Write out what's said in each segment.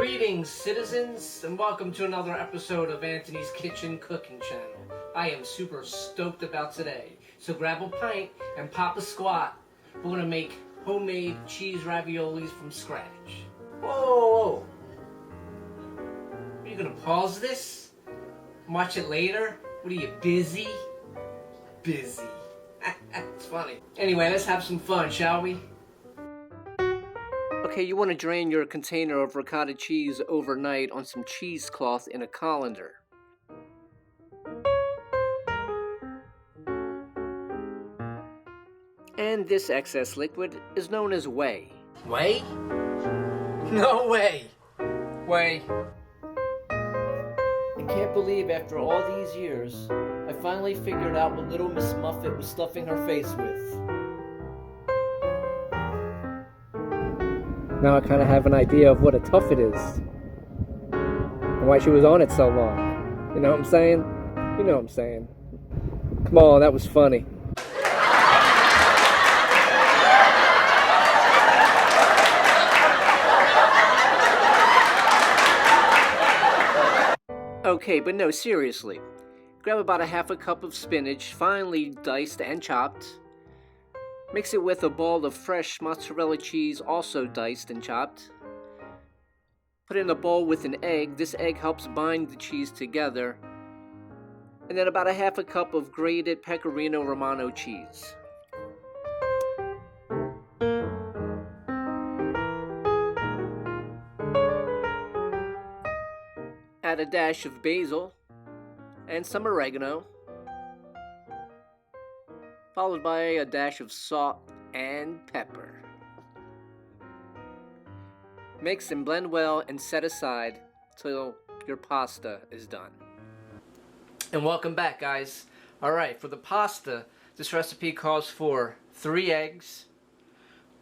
Greetings, citizens, and welcome to another episode of Anthony's Kitchen Cooking Channel. I am super stoked about today, so grab a pint and pop a squat. We're going to make homemade cheese raviolis from scratch. Whoa! Are you going to pause this? Watch it later? What are you, busy? Busy. It's funny. Anyway, let's have some fun, shall we? Okay, you want to drain your container of ricotta cheese overnight on some cheesecloth in a colander. And this excess liquid is known as whey. Whey? No way! Whey. I can't believe after all these years, I finally figured out what little Miss Muffet was stuffing her face with. Now I kind of have an idea of what a tuffet is and why she was on it so long. You know what I'm saying? You know what I'm saying. Come on, that was funny. Okay, but no, seriously. Grab about a half a cup of spinach, finely diced and chopped. Mix it with a ball of fresh mozzarella cheese, also diced and chopped. Put it in a bowl with an egg. This egg helps bind the cheese together. And then about a half a cup of grated Pecorino Romano cheese. Add a dash of basil and some oregano, followed by a dash of salt and pepper. Mix and blend well and set aside till your pasta is done. And welcome back, guys. Alright, for the pasta, this recipe calls for 3 eggs,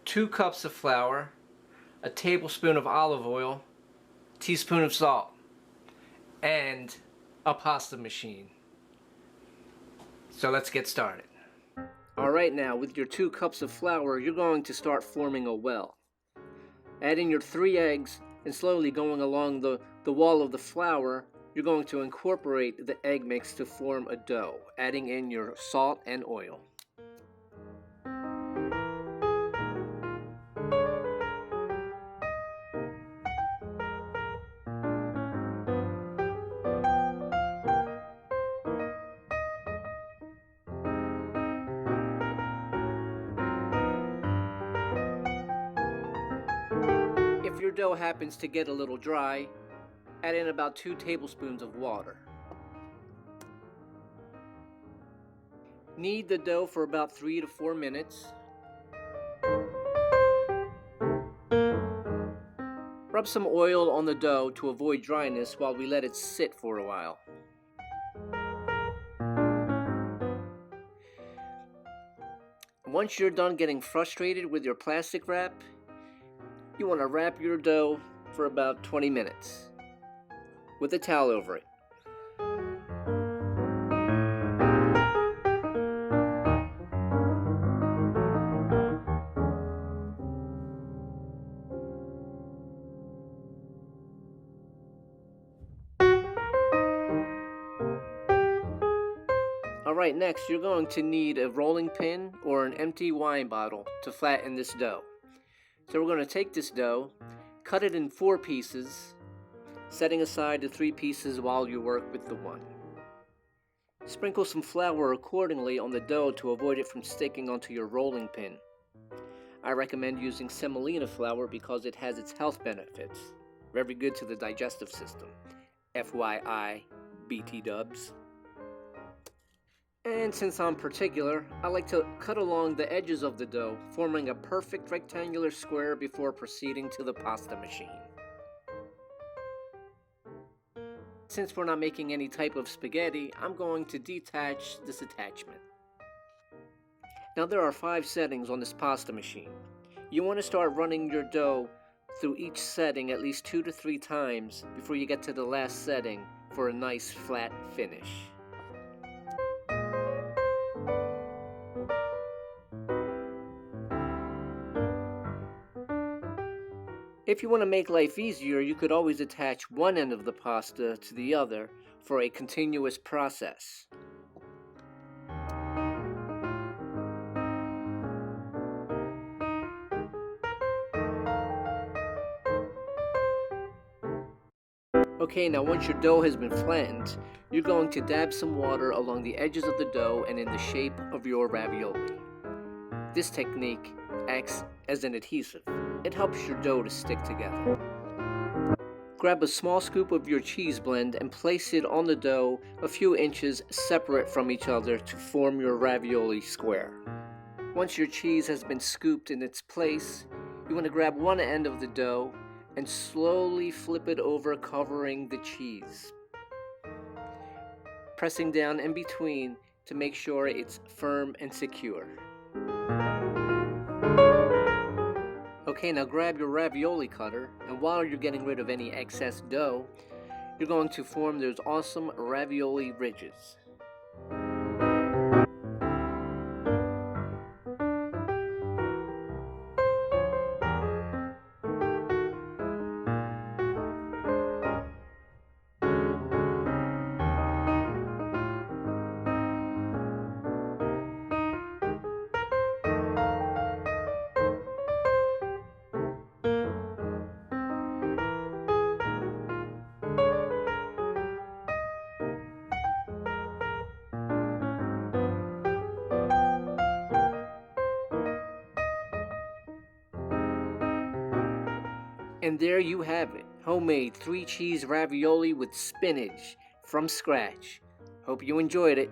2 cups of flour, a tablespoon of olive oil, a teaspoon of salt, and a pasta machine. So let's get started. Alright, now with your 2 cups of flour, you're going to start forming a well. Add in your 3 eggs and slowly going along the wall of the flour, you're going to incorporate the egg mix to form a dough, adding in your salt and oil. If your dough happens to get a little dry, add in about 2 tablespoons of water. Knead the dough for about 3 to 4 minutes. Rub some oil on the dough to avoid dryness while we let it sit for a while. Once you're done getting frustrated with your plastic wrap, you want to wrap your dough for about 20 minutes with a towel over it. Alright, next you're going to need a rolling pin or an empty wine bottle to flatten this dough. So we're going to take this dough, cut it in 4 pieces, setting aside the 3 pieces while you work with the 1. Sprinkle some flour accordingly on the dough to avoid it from sticking onto your rolling pin. I recommend using semolina flour because it has its health benefits. Very good to the digestive system. FYI, BT dubs. And since I'm particular, I like to cut along the edges of the dough, forming a perfect rectangular square before proceeding to the pasta machine. Since we're not making any type of spaghetti, I'm going to detach this attachment. Now there are 5 settings on this pasta machine. You want to start running your dough through each setting at least 2 to 3 times before you get to the last setting for a nice flat finish. If you want to make life easier, you could always attach one end of the pasta to the other for a continuous process. Okay, now once your dough has been flattened, you're going to dab some water along the edges of the dough and in the shape of your ravioli. This technique acts as an adhesive. It helps your dough to stick together. Grab a small scoop of your cheese blend and place it on the dough a few inches separate from each other to form your ravioli square. Once your cheese has been scooped in its place, you want to grab one end of the dough and slowly flip it over, covering the cheese, pressing down in between to make sure it's firm and secure. Okay, now grab your ravioli cutter, and while you're getting rid of any excess dough, you're going to form those awesome ravioli ridges. And there you have it, homemade 3-cheese ravioli with spinach from scratch. Hope you enjoyed it.